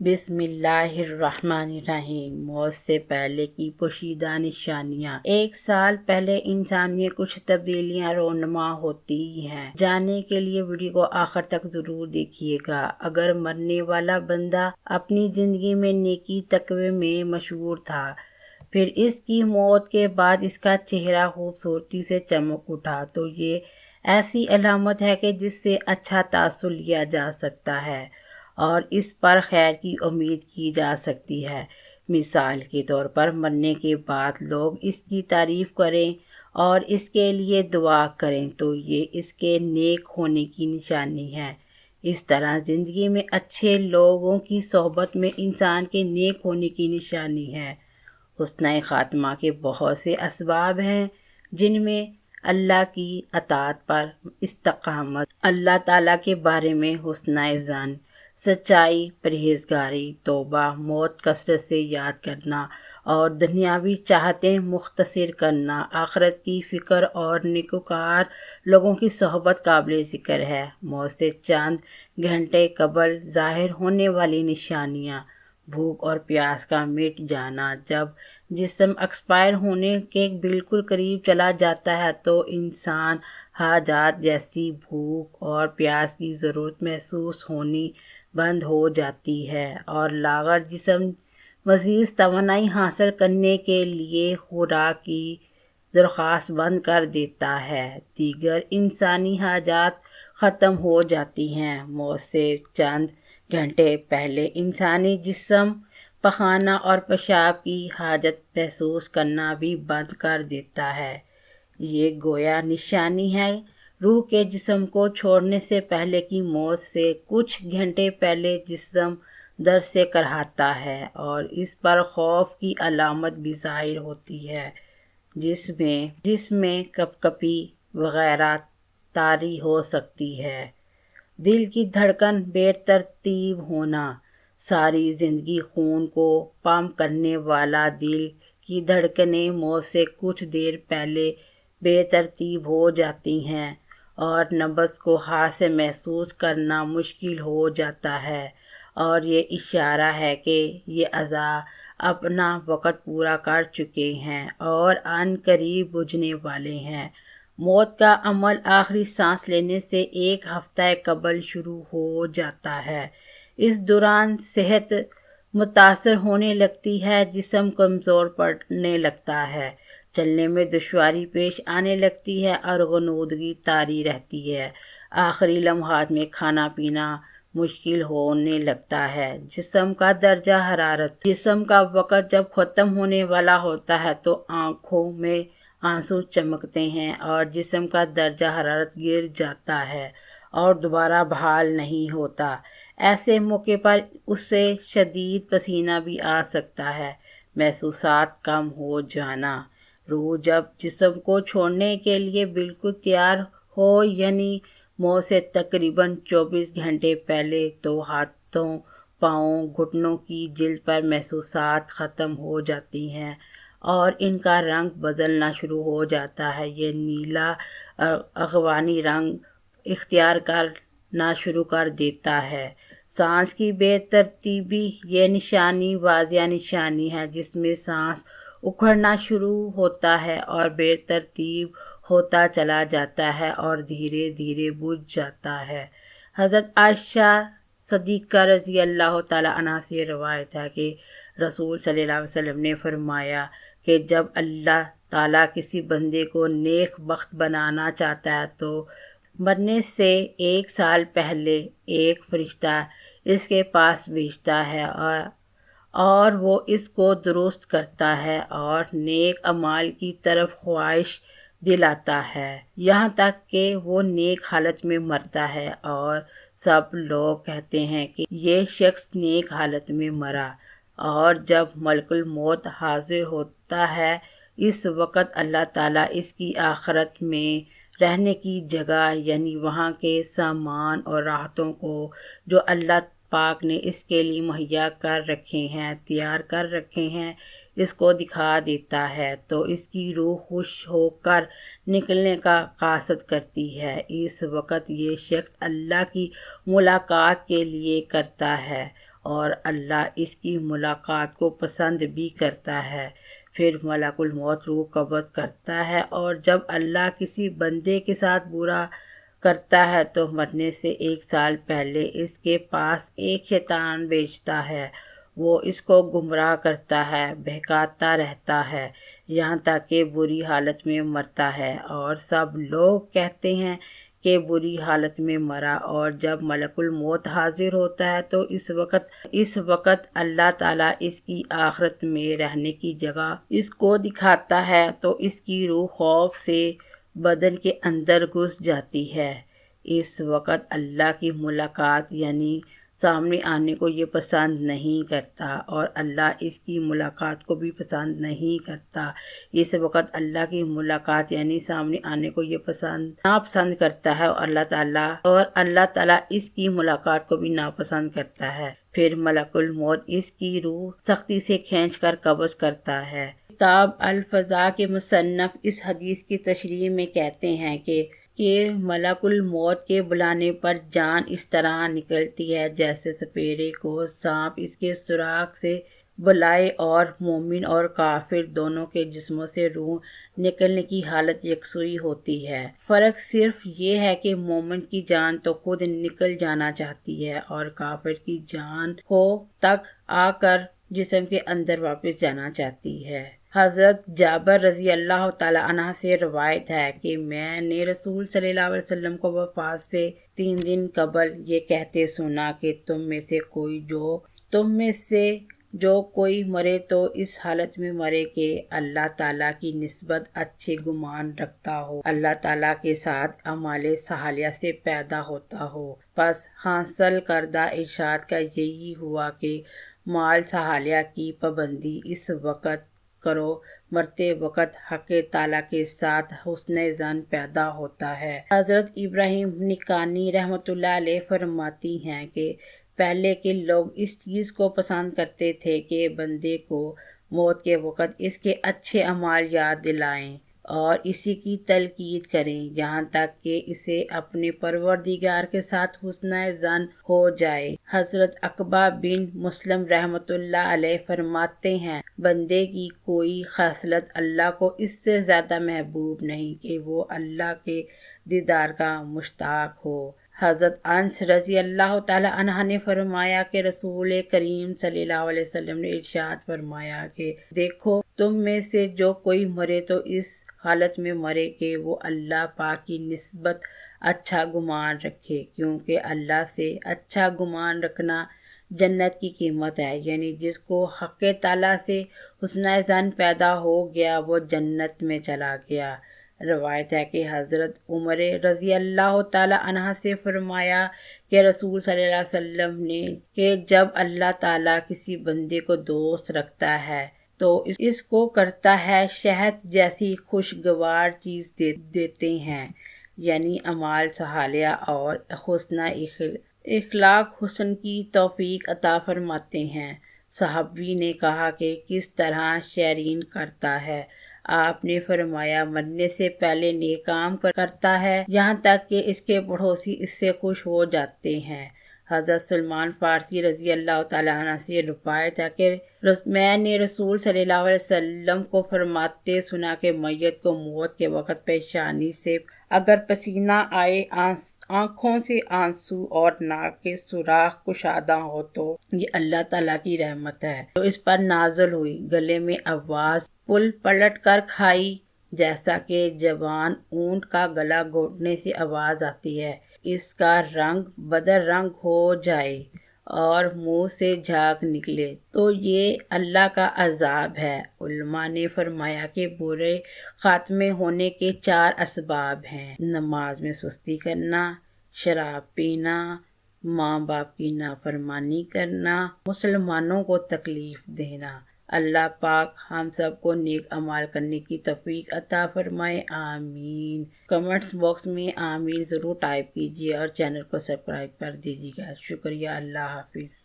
بسم اللہ الرحمن الرحیم۔ موت سے پہلے کی پوشیدہ نشانیاں۔ 1 سال پہلے انسان میں کچھ تبدیلیاں رونما ہوتی ہیں۔ جاننے کے لیے ویڈیو کو آخر تک ضرور دیکھیے گا۔ اگر مرنے والا بندہ اپنی زندگی میں نیکی تقوی میں مشہور تھا، پھر اس کی موت کے بعد اس کا چہرہ خوبصورتی سے چمک اٹھا، تو یہ ایسی علامت ہے کہ جس سے اچھا تاثر لیا جا سکتا ہے اور اس پر خیر کی امید کی جا سکتی ہے۔ مثال کے طور پر مرنے کے بعد لوگ اس کی تعریف کریں اور اس کے لیے دعا کریں تو یہ اس کے نیک ہونے کی نشانی ہے۔ اس طرح زندگی میں اچھے لوگوں کی صحبت میں انسان کے نیک ہونے کی نشانی ہے۔ حسنِ خاتمہ کے بہت سے اسباب ہیں، جن میں اللہ کی اطاعت پر استقامت، اللہ تعالیٰ کے بارے میں حسنِ ظن، سچائی، پرہیزگاری، توبہ، موت کثرت سے یاد کرنا اور دنیاوی چاہتیں مختصر کرنا، آخرت کی فکر اور نیکوکار لوگوں کی صحبت قابل ذکر ہے۔ موت سے چند گھنٹے قبل ظاہر ہونے والی نشانیاں: بھوک اور پیاس کا مٹ جانا۔ جب جسم ایکسپائر ہونے کے بالکل قریب چلا جاتا ہے تو انسان حاجات جیسی بھوک اور پیاس کی ضرورت محسوس ہونی بند ہو جاتی ہے اور لاغر جسم مزید توانائی حاصل کرنے کے لیے خوراک کی درخواست بند کر دیتا ہے۔ دیگر انسانی حاجات ختم ہو جاتی ہیں۔ موت سے چند گھنٹے پہلے انسانی جسم پخانہ اور پیشاب کی حاجت محسوس کرنا بھی بند کر دیتا ہے۔ یہ گویا نشانی ہے روح کے جسم کو چھوڑنے سے پہلے کی موت سے کچھ گھنٹے پہلے جسم درد سے کراہتا ہے اور اس پر خوف کی علامت بھی ظاہر ہوتی ہے، جس میں کپکپی وغیرہ طاری ہو سکتی ہے۔ دل کی دھڑکن بے ترتیب ہونا۔ ساری زندگی خون کو پمپ کرنے والا دل کی دھڑکنیں موت سے کچھ دیر پہلے بے ترتیب ہو جاتی ہیں اور نبض کو ہاتھ سے محسوس کرنا مشکل ہو جاتا ہے، اور یہ اشارہ ہے کہ یہ اعضاء اپنا وقت پورا کر چکے ہیں اور عن قریب بجھنے والے ہیں۔ موت کا عمل آخری سانس لینے سے 1 ہفتہ قبل شروع ہو جاتا ہے۔ اس دوران صحت متاثر ہونے لگتی ہے، جسم کمزور پڑنے لگتا ہے، چلنے میں دشواری پیش آنے لگتی ہے اور غنودگی طاری رہتی ہے۔ آخری لمحات میں کھانا پینا مشکل ہونے لگتا ہے۔ جسم کا درجہ حرارت۔ جسم کا وقت جب ختم ہونے والا ہوتا ہے تو آنکھوں میں آنسو چمکتے ہیں اور جسم کا درجہ حرارت گر جاتا ہے اور دوبارہ بحال نہیں ہوتا۔ ایسے موقع پر اسے شدید پسینہ بھی آ سکتا ہے۔ محسوسات کم ہو جانا۔ روح جب جسم کو چھوڑنے کے لیے بالکل تیار ہو، یعنی موت سے تقریباً 24 گھنٹے پہلے، تو ہاتھوں، پاؤں، گھٹنوں کی جلد پر محسوسات ختم ہو جاتی ہیں اور ان کا رنگ بدلنا شروع ہو جاتا ہے۔ یہ نیلا اغوانی رنگ اختیار کرنا شروع کر دیتا ہے۔ سانس کی بے ترتیبی۔ یہ نشانی واضح نشانی ہے جس میں سانس اکھڑنا شروع ہوتا ہے اور بے ترتیب ہوتا چلا جاتا ہے اور دھیرے دھیرے بجھ جاتا ہے۔ حضرت عائشہ صدیقہ رضی اللہ تعالیٰ عنہا سے روایت ہے کہ رسول صلی اللہ علیہ وسلم نے فرمایا کہ جب اللہ تعالیٰ کسی بندے کو نیک بخت بنانا چاہتا ہے تو مرنے سے 1 سال پہلے ایک فرشتہ اس کے پاس بھیجتا ہے اور وہ اس کو درست کرتا ہے اور نیک اعمال کی طرف خواہش دلاتا ہے، یہاں تک کہ وہ نیک حالت میں مرتا ہے اور سب لوگ کہتے ہیں کہ یہ شخص نیک حالت میں مرا۔ اور جب ملک الموت حاضر ہوتا ہے، اس وقت اللہ تعالیٰ اس کی آخرت میں رہنے کی جگہ، یعنی وہاں کے سامان اور راحتوں کو جو اللہ پاک نے اس کے لیے مہیا کر رکھے ہیں، تیار کر رکھے ہیں، اس کو دکھا دیتا ہے تو اس کی روح خوش ہو کر نکلنے کا قصد کرتی ہے۔ اس وقت یہ شخص اللہ کی ملاقات کے لیے کرتا ہے اور اللہ اس کی ملاقات کو پسند بھی کرتا ہے۔ پھر ملک الموت روح قبض کرتا ہے، اور جب اللہ کسی بندے کے ساتھ برا کرتا ہے تو مرنے سے 1 سال پہلے اس کے پاس ایک شیطان بھیجتا ہے۔ وہ اس کو گمراہ کرتا ہے، بہکاتا رہتا ہے، یہاں تک کہ بری حالت میں مرتا ہے، اور سب لوگ کہتے ہیں کہ بری حالت میں مرا۔ اور جب ملک الموت حاضر ہوتا ہے تو اس وقت اللہ تعالیٰ اس کی آخرت میں رہنے کی جگہ اس کو دکھاتا ہے، تو اس کی روح خوف سے بدن کے اندر گھس جاتی ہے۔ اس وقت اللہ کی ملاقات یعنی سامنے آنے کو یہ پسند نہیں کرتا، اور اللہ اس کی ملاقات کو بھی پسند نہیں کرتا۔ اس وقت اللہ کی ملاقات یعنی سامنے آنے کو یہ ناپسند کرتا ہے، اور اللہ تعالیٰ اس کی ملاقات کو بھی ناپسند کرتا ہے۔ پھر ملک الموت اس کی روح سختی سے کھینچ کر قبض کرتا ہے۔ کتاب الفضاء کے مصنف اس حدیث کی تشریح میں کہتے ہیں کہ ملک الموت کے بلانے پر جان اس طرح نکلتی ہے جیسے سپیرے کو سانپ اس کے سوراخ سے بلائے، اور مومن اور کافر دونوں کے جسموں سے روح نکلنے کی حالت یکسوئی ہوتی ہے۔ فرق صرف یہ ہے کہ مومن کی جان تو خود نکل جانا چاہتی ہے، اور کافر کی جان ہو تک آ کر جسم کے اندر واپس جانا چاہتی ہے۔ حضرت جابر رضی اللہ تعالیٰ عنہ سے روایت ہے کہ میں نے رسول صلی اللہ علیہ وسلم کو وفات سے 3 دن قبل یہ کہتے سنا کہ تم میں سے جو کوئی مرے تو اس حالت میں مرے کہ اللہ تعالیٰ کی نسبت اچھے گمان رکھتا ہو، اللہ تعالیٰ کے ساتھ اعمال صالحہ سے پیدا ہوتا ہو۔ پس حاصل کردہ ارشاد کا یہی ہوا کہ مال صالحہ کی پابندی اس وقت کرو مرتے وقت حق تعالیٰ کے ساتھ حسن ظن پیدا ہوتا ہے۔ حضرت ابراہیم نکانی رحمۃ اللہ علیہ فرماتی ہیں کہ پہلے کے لوگ اس چیز کو پسند کرتے تھے کہ بندے کو موت کے وقت اس کے اچھے اعمال یاد دلائیں اور اسی کی تلقین کریں، یہاں تک کہ اسے اپنے پروردگار کے ساتھ حسن ظن ہو جائے۔ حضرت عقبہ بن مسلم رحمۃ اللہ علیہ فرماتے ہیں بندے کی کوئی خصلت اللہ کو اس سے زیادہ محبوب نہیں کہ وہ اللہ کے دیدار کا مشتاق ہو۔ حضرت انس رضی اللہ تعالیٰ عنہ نے فرمایا کہ رسول کریم صلی اللہ علیہ وسلم نے ارشاد فرمایا کہ دیکھو تم میں سے جو کوئی مرے تو اس حالت میں مرے کہ وہ اللہ پاک کی نسبت اچھا گمان رکھے، کیونکہ اللہ سے اچھا گمان رکھنا جنت کی قیمت ہے، یعنی جس کو حق تعالیٰ سے حسن ظن پیدا ہو گیا وہ جنت میں چلا گیا۔ روایت ہے کہ حضرت عمر رضی اللہ تعالی عنہ سے فرمایا کہ رسول صلی اللہ علیہ وسلم نے کہ جب اللہ تعالیٰ کسی بندے کو دوست رکھتا ہے تو اس کو کرتا ہے شہد جیسی خوشگوار چیز دیتے ہیں، یعنی اعمال صالحہ اور حسن اخلاق حسن کی توفیق عطا فرماتے ہیں۔ صحابی نے کہا کہ کس طرح شیرین کرتا ہے؟ آپ نے فرمایا مرنے سے پہلے نیک کام کرتا ہے یہاں تک کہ اس کے پڑوسی اس سے خوش ہو جاتے ہیں۔ حضرت سلمان فارسی رضی اللہ تعالیٰ عنہ سے روایت ہے کہ میں نے رسول صلی اللہ علیہ وسلم کو فرماتے سنا کہ میت کو موت کے وقت پیشانی سے اگر پسینہ آئے، آنکھوں سے آنسو اور ناک کے سوراخ کشادہ ہو تو یہ اللہ تعالیٰ کی رحمت ہے جو اس پر نازل ہوئی۔ گلے میں آواز پلٹ کر کھائی، جیسا کہ جوان اونٹ کا گلا گھونٹنے سے آواز آتی ہے، اس کا رنگ بدر رنگ ہو جائے اور منہ سے جھاگ نکلے تو یہ اللہ کا عذاب ہے۔ علماء نے فرمایا کہ برے خاتمے ہونے کے 4 اسباب ہیں: نماز میں سستی کرنا، شراب پینا، ماں باپ کی نافرمانی کرنا، مسلمانوں کو تکلیف دینا۔ اللہ پاک ہم سب کو نیک اعمال کرنے کی توفیق عطا فرمائے، آمین۔ کمنٹس باکس میں آمین ضرور ٹائپ کیجیے اور چینل کو سبسکرائب کر دیجیے گا۔ شکریہ، اللہ حافظ۔